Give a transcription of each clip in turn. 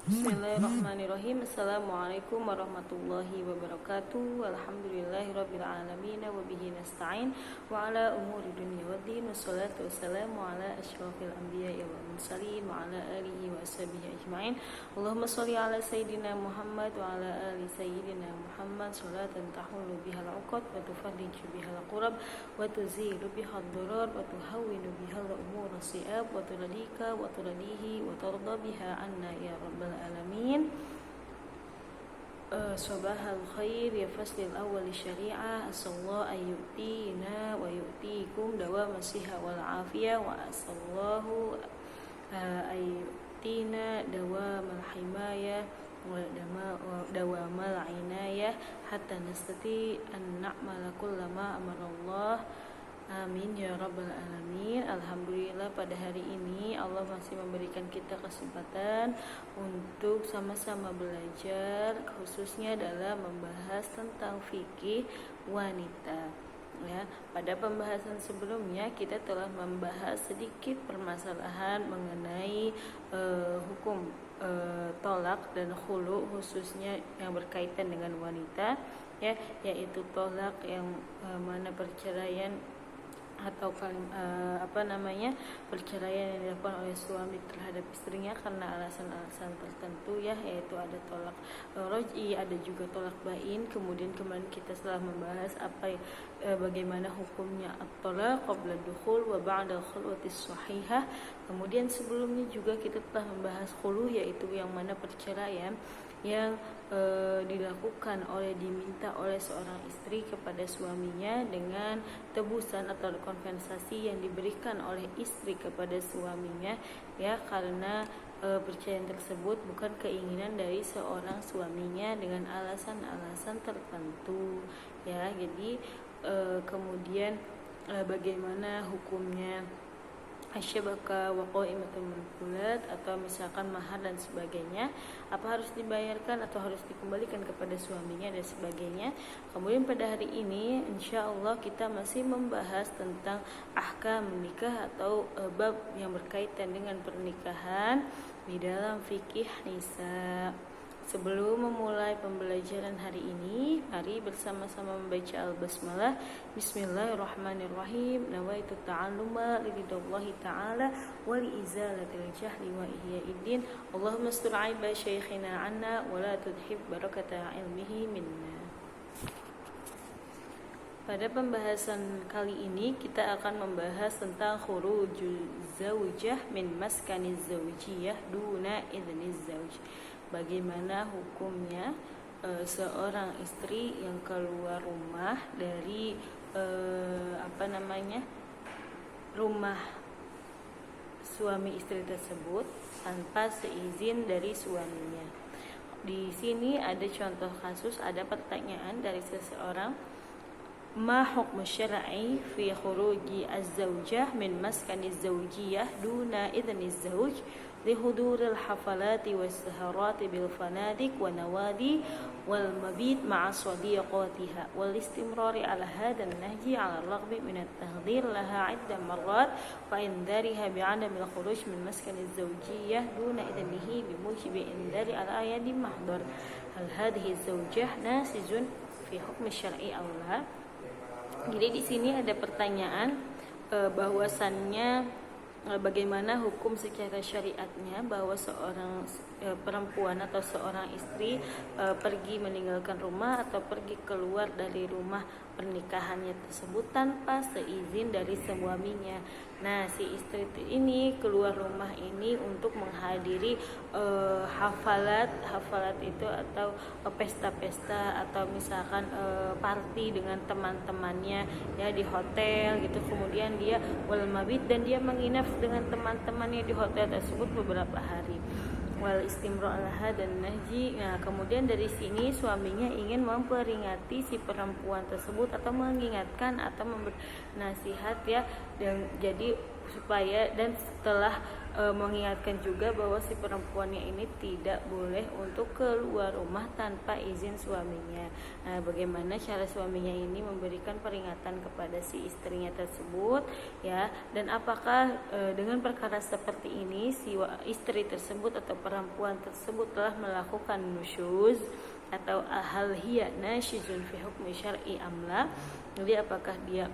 Bismillahirrahmanirrahim. Assalamualaikum warahmatullahi wabarakatuh. Alhamdulillahirabbil alamin wa bihi nasta'in wa ala umuri dunya waddin. Wassalatu wassalamu ala asyrafil anbiya'i wal mursalin wa ala alihi wa ashabihi ajmain. Allahumma shalli ala sayyidina Muhammad wa ala ali sayyidina Muhammad salatan tahullu bihal 'uqad wa tufaddilu bihal qurab wa tuzilu bihal durar wa tuhawwinu bihal umur as-si'ab wa tuladika wa tuladihi wa tarda biha anna ya rabbal alamin. Sabahal khair ya faslil awal syariah. Asallahu an yu'tina wa yu'tikum dawam as-siha wal afiyah wa asallahu an yu'tina dawam al-himayah wa dawam al-inayah hatta nastati an na'mala kullama amara Allah. Amin ya rabbal alamin. Alhamdulillah, pada hari ini Allah masih memberikan kita kesempatan untuk sama-sama belajar, khususnya dalam membahas tentang fikih wanita. Ya, pada pembahasan sebelumnya kita telah membahas sedikit permasalahan mengenai hukum tolak dan khulu, khususnya yang berkaitan dengan wanita, ya, yaitu tolak yang mana perceraian atau perceraian yang dilakukan oleh suami terhadap istrinya karena alasan-alasan tertentu, ya, yaitu ada tolak roj'i, ada juga tolak bain. Kemudian kemarin kita telah membahas bagaimana hukumnya at-tolak qabla dukhul wa ba'da khulwati shahihah. Kemudian sebelumnya juga kita telah membahas khulu, yaitu yang mana perceraian yang dilakukan diminta oleh seorang istri kepada suaminya dengan tebusan atau kompensasi yang diberikan oleh istri kepada suaminya, ya, karena perceraian tersebut bukan keinginan dari seorang suaminya dengan alasan-alasan tertentu, ya. Jadi kemudian bagaimana hukumnya asyabaka wa qaimatul manqulat, atau misalkan mahar dan sebagainya, apa harus dibayarkan atau harus dikembalikan kepada suaminya dan sebagainya. Kemudian pada hari ini insyaallah kita masih membahas tentang ahkam menikah atau bab yang berkaitan dengan pernikahan di dalam fikih nisa. Sebelum memulai pembelajaran hari ini, mari bersama-sama membaca al-basmalah. Bismillahirrahmanirrahim. Nawaitu ta'alluma liridhallahi ta'ala wa liizalatil jahli wa ihya'id-din. Allahumma astur 'aiba syekhina 'anna wa la tudhib barakata ilmihi minna. Pada pembahasan kali ini kita akan membahas tentang khurujuz zaujah min maskaniz zaujiyah duna idniz zauj. Bagaimana hukumnya seorang istri yang keluar rumah dari rumah suami istri tersebut tanpa seizin dari suaminya. Di sini ada contoh kasus, ada pertanyaan dari seseorang, ma hukmu syar'i fi khuruji az-zaujah min maskani az-zaujiyah duna idni az-zauj li huduril hafalati was-saharati bil fanadik wa nawadi wal mabit ma'a sadiqatiha wal istimrari ala hadan nahji ala raghbi min at-tahdhir laha 'idda marrat fa in dariha bi'adam al-khuruj min maskani az-zaujiyah duna idnihi bi mujibi indari al-ayati mahdhar hal hadhihi az-zaujah nasizun fi hukmi syar'i aw la. Jadi di sini ada pertanyaan bahwasannya bagaimana hukum secara syariatnya bahwa seorang perempuan atau seorang istri pergi meninggalkan rumah atau pergi keluar dari rumah pernikahannya tersebut tanpa seizin dari suaminya. Nah, si istri ini keluar rumah ini untuk menghadiri hafalat itu atau pesta-pesta atau misalkan party dengan teman-temannya, ya, di hotel gitu. Kemudian dia wal mabit, dan dia menginap dengan teman-temannya di hotel tersebut beberapa hari. Wal istimra alaha dan nahji. Nah, kemudian dari sini suaminya ingin memperingati si perempuan tersebut atau mengingatkan atau memberi nasihat, ya, dan jadi supaya, dan setelah mengingatkan juga bahwa si perempuannya ini tidak boleh untuk keluar rumah tanpa izin suaminya. Nah, bagaimana cara suaminya ini memberikan peringatan kepada si istrinya tersebut, ya, dan apakah dengan perkara seperti ini si istri tersebut atau perempuan tersebut telah melakukan nusyuz atau hal hiya nasyizun fi hukmi syar'i amla. Jadi apakah dia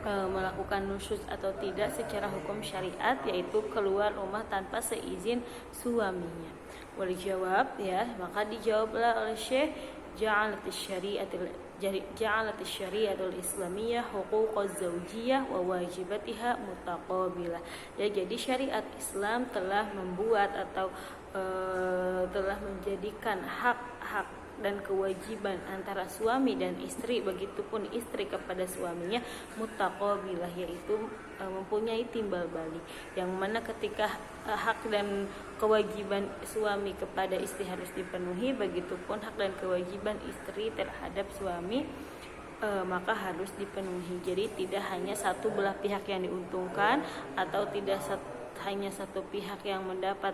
melakukan nusyuz atau tidak secara hukum syariat, yaitu keluar rumah tanpa seizin suaminya. Wal jawab, ya, maka dijawablah oleh Syekh, ja'alat syariatul islamiyah huquqaz zaujiyah wa wajibatiha mutaqabilah. Ya, jadi syariat Islam telah membuat atau telah menjadikan hak-hak dan kewajiban antara suami dan istri, begitupun istri kepada suaminya mutaqabilah, yaitu mempunyai timbal balik, yang mana ketika hak dan kewajiban suami kepada istri harus dipenuhi, begitupun hak dan kewajiban istri terhadap suami maka harus dipenuhi. Jadi tidak hanya satu belah pihak yang diuntungkan atau tidak hanya satu pihak yang mendapat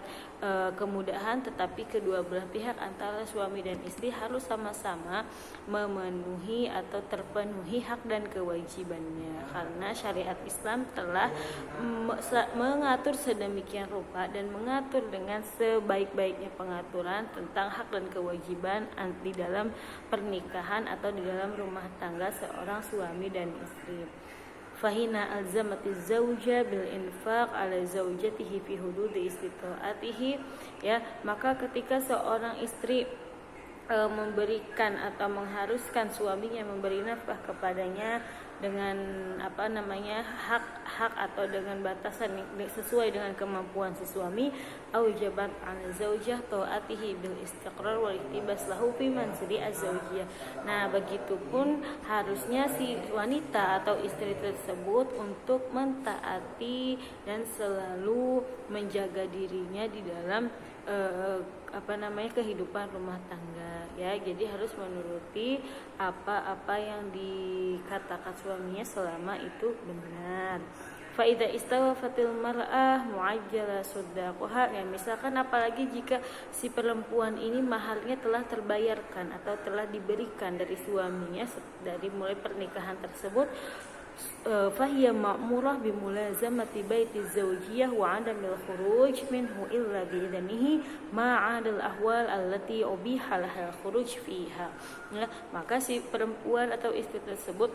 kemudahan, tetapi kedua belah pihak antara suami dan istri harus sama-sama memenuhi atau terpenuhi hak dan kewajibannya, karena syariat Islam telah mengatur sedemikian rupa dan mengatur dengan sebaik-baiknya pengaturan tentang hak dan kewajiban di dalam pernikahan atau di dalam rumah tangga seorang suami dan istri. Fahina alzamati zauja bil infaq ala zaujatihi fi hududi istita'atihi, ya, maka ketika seorang istri memberikan atau mengharuskan suaminya memberi nafkah kepadanya dengan hak atau dengan batasan sesuai dengan kemampuan si suami, aujabat ala zaujah taatihi bil istiqrar wal iktibas lahu fi mansili az-zaujiyah. Nah, begitupun harusnya si wanita atau istri tersebut untuk mentaati dan selalu menjaga dirinya di dalam kehidupan rumah tangga, ya. Jadi harus menuruti apa yang dikatakan suaminya selama itu benar. Fa idza istawafatil mar'ah muajjala sadaqaha, ya, misalkan apalagi jika si perempuan ini maharnya telah terbayarkan atau telah diberikan dari suaminya dari mulai pernikahan tersebut, fahiya ma'murah bimulazamati baiti zawjiyah wa 'adamil khuruj minhu illa bi idnihi ma'adal ahwal allati ubiha lahal khuruj fiha. Ya, maka si perempuan atau istri tersebut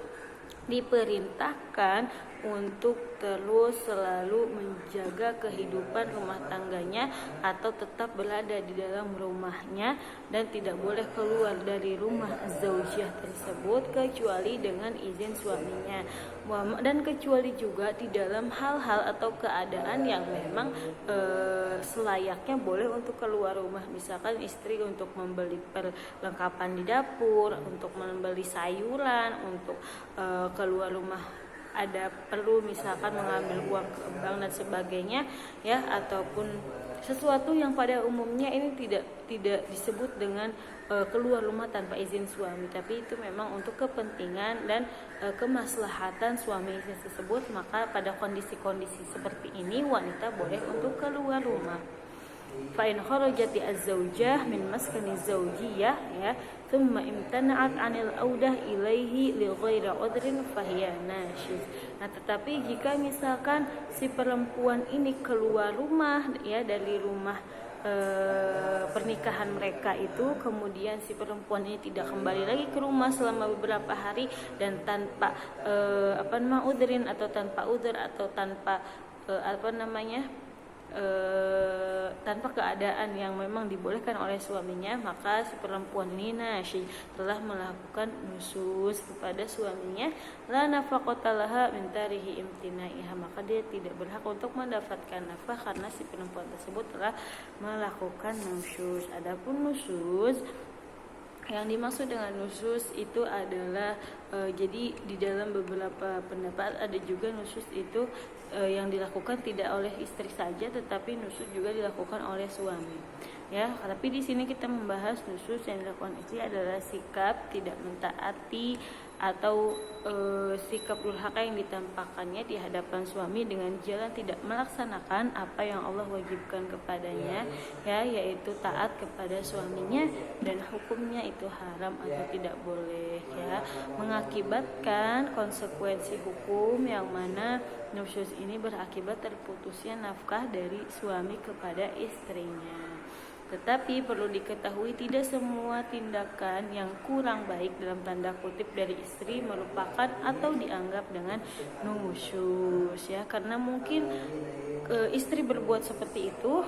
diperintahkan untuk terus selalu menjaga kehidupan rumah tangganya atau tetap berada di dalam rumahnya dan tidak boleh keluar dari rumah zaujiyah tersebut kecuali dengan izin suaminya, dan kecuali juga di dalam hal-hal atau keadaan yang memang selayaknya boleh untuk keluar rumah, misalkan istri untuk membeli perlengkapan di dapur, untuk membeli sayuran, untuk keluar rumah ada perlu misalkan mengambil uang ke bank dan sebagainya, ya, ataupun sesuatu yang pada umumnya ini tidak disebut dengan keluar rumah tanpa izin suami, tapi itu memang untuk kepentingan dan kemaslahatan suami istri tersebut, maka pada kondisi-kondisi seperti ini wanita boleh untuk keluar rumah. Fa in kharajati az-zaujah min maskani zawjiyah, ya, thumma imtana'at 'anil audah ilaihi li ghairi udhrin fahiya nashiz. Nah, tetapi jika misalkan si perempuan ini keluar rumah, ya, dari rumah pernikahan mereka itu, kemudian si perempuan ini tidak kembali lagi ke rumah selama beberapa hari dan tanpa udhrin atau tanpa udhur atau tanpa tanpa keadaan yang memang dibolehkan oleh suaminya, maka si perempuan ini telah melakukan nusyuz kepada suaminya, la nafaqata laha min tarihi imtinaiha, maka dia tidak berhak untuk mendapatkan nafkah karena si perempuan tersebut telah melakukan nusyuz. Adapun nusyuz, yang dimaksud dengan nusyuz itu adalah jadi di dalam beberapa pendapat ada juga nusyuz itu yang dilakukan tidak oleh istri saja, tetapi nusyuz juga dilakukan oleh suami, ya. Tapi di sini kita membahas nusyuz yang dilakukan istri adalah sikap tidak mentaati atau sikap durhaka yang ditampakkannya di hadapan suami dengan jalan tidak melaksanakan apa yang Allah wajibkan kepadanya, ya, yaitu taat kepada suaminya dan hukumnya itu haram atau tidak boleh, ya, mengakibatkan konsekuensi hukum yang mana nusyuz ini berakibat terputusnya nafkah dari suami kepada istrinya. Tetapi perlu diketahui tidak semua tindakan yang kurang baik dalam tanda kutip dari istri merupakan atau dianggap dengan nusyuz, ya, karena mungkin istri berbuat seperti itu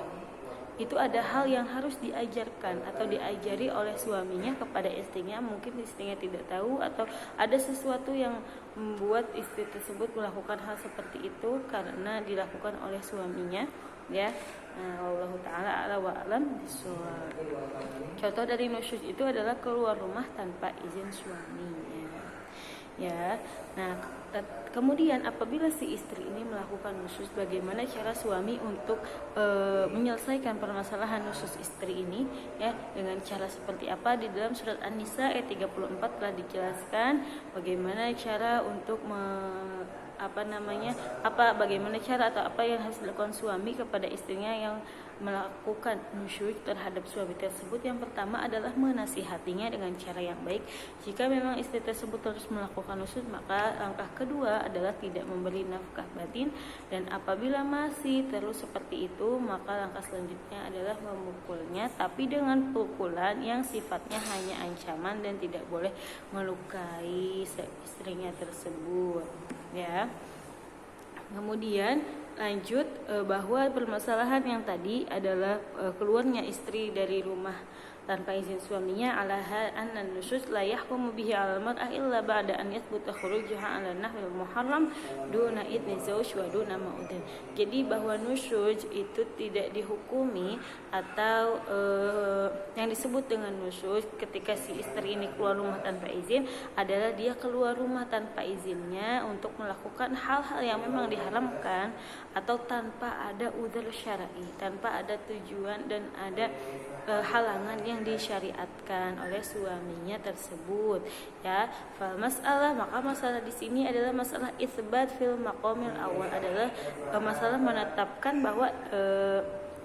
ada hal yang harus diajarkan atau diajari oleh suaminya kepada istrinya. Mungkin istrinya tidak tahu atau ada sesuatu yang membuat istri tersebut melakukan hal seperti itu karena dilakukan oleh suaminya, ya. Wallahu ta'ala a'la wa a'lam bishawab. Contoh dari nusyuz itu adalah keluar rumah tanpa izin suaminya, ya. Nah, kemudian apabila si istri ini melakukan nusyuz, bagaimana cara suami untuk menyelesaikan permasalahan nusyuz istri ini, ya, dengan cara seperti apa? Di dalam surat An-Nisa ayat 34 telah dijelaskan bagaimana cara untuk bagaimana cara atau apa yang harus dilakukan suami kepada istrinya yang melakukan nusyuz terhadap suami tersebut. Yang pertama adalah menasihatinya dengan cara yang baik. Jika memang istri tersebut terus melakukan nusyuz, maka langkah kedua adalah tidak memberi nafkah batin, dan apabila masih terus seperti itu, maka langkah selanjutnya adalah memukulnya, tapi dengan pukulan yang sifatnya hanya ancaman dan tidak boleh melukai istrinya tersebut, ya. Kemudian lanjut bahwa permasalahan yang tadi adalah keluarnya istri dari rumah tanpa izin suaminya, alaha anna nusyuz la yahkumu bihi 'alal mar'ah illa ba'da an yathbuta khurujuha 'ala nahwil muharram duna idni zawj wa duna ma'udin. Jadi bahwa nusyuz itu tidak dihukumi atau yang disebut dengan nusyuz ketika si istri ini keluar rumah tanpa izin adalah dia keluar rumah tanpa izinnya untuk melakukan hal-hal yang memang diharamkan atau tanpa ada udzur syar'i, tanpa ada tujuan dan ada halangan yang disyariatkan oleh suaminya tersebut, ya. Maka masalah di sini adalah masalah itsbat fil maqamil awal, adalah masalah menetapkan bahwa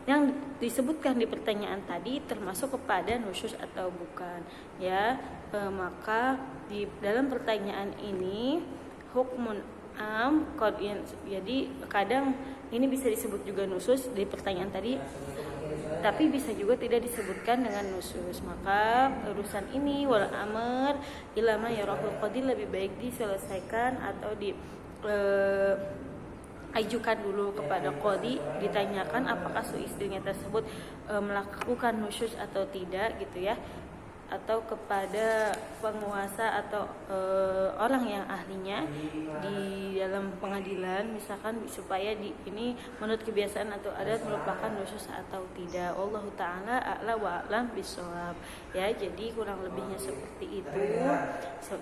yang disebutkan di pertanyaan tadi termasuk kepada nusyuz atau bukan, ya. Maka di dalam pertanyaan ini hukmun jadi kadang ini bisa disebut juga nusyuz di pertanyaan tadi, tapi bisa juga tidak disebutkan dengan nusyuz. Maka urusan ini wal amr ilama yarahul qadi lebih baik diselesaikan atau ajukan dulu kepada qadi, ditanyakan apakah istrinya tersebut melakukan nusyuz atau tidak, gitu, ya, atau kepada penguasa atau orang yang ahlinya di dalam pengadilan misalkan, supaya ini menurut kebiasaan atau adat merupakan nusyuz atau tidak. Wallahu ta'ala a'la wa a'lam bishawab, ya. Jadi kurang lebihnya seperti itu.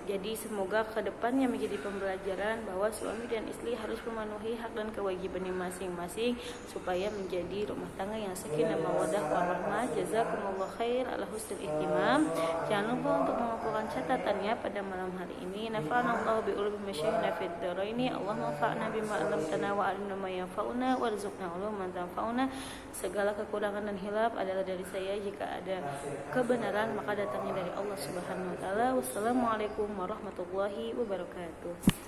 Jadi semoga kedepannya menjadi pembelajaran bahwa suami dan istri harus memenuhi hak dan kewajibannya masing-masing supaya menjadi rumah tangga yang sakinah mawaddah warahmah. Jazakumullah khair ala husnil ihtimam. Jangan lupa untuk mengumpulkan catatannya pada malam hari ini. Nafa'anallahu bi'ulumi masyaihina fid dharaini. Allahumma fa'na bima 'allamtana wa 'allimna ma yanfa'una warzuqna 'uluman tanfa'una. Segala kekurangan dan hilaf adalah dari saya. Jika ada kebenaran maka datangnya dari Allah Subhanahu wa taala. Wassalamualaikum warahmatullahi wabarakatuh.